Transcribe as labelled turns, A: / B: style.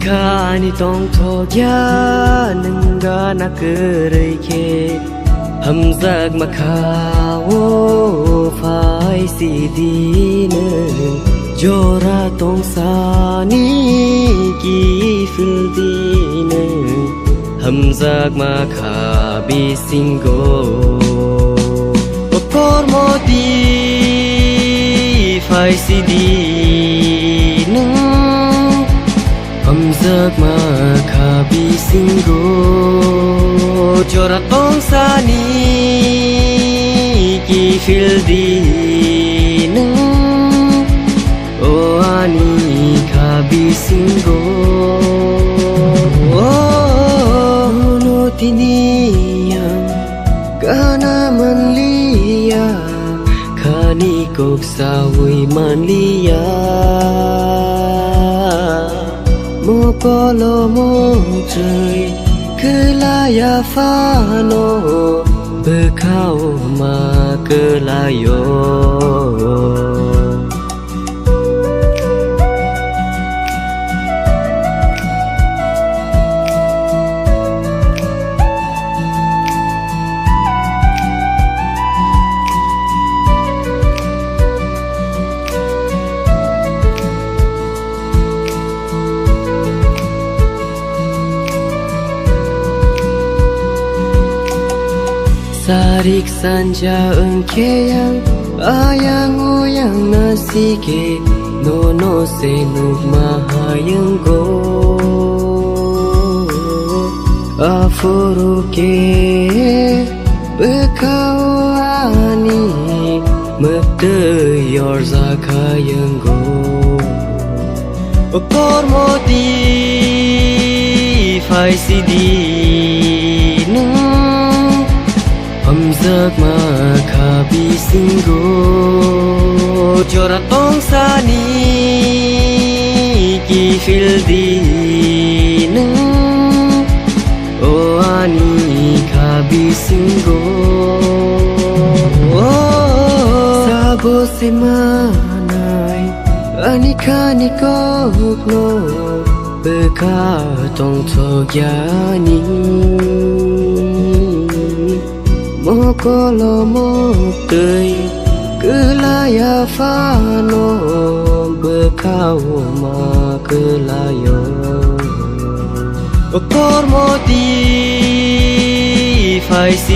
A: Bekani tong thogya nanga nakereke hamzak makhawo phai si dine jora tong sani ki fil dine hamzak makha bi singo okor modi phai si dine hamzak makha bi singo jora tong sani ki fil dine o ani kha bi singo no tiniyam kana manliya khani kok sawi manliya mo polo mo trời cứ la ya pha no bơ khao mà cứ la yo Sarik sanja engke yang ayang oyang nasike no se nuk mahayang go afuruke bekau ani mete yor zakayang go okor modi phai si di hamzak makha bi singo jora tong sani ki fil dine o ani kha bi singo sabo se manai ani khani ko no bekha tong thogyani mo kolo mo tươi cứ la ya pha no bơ khao mà cứ la yo okor modi phai si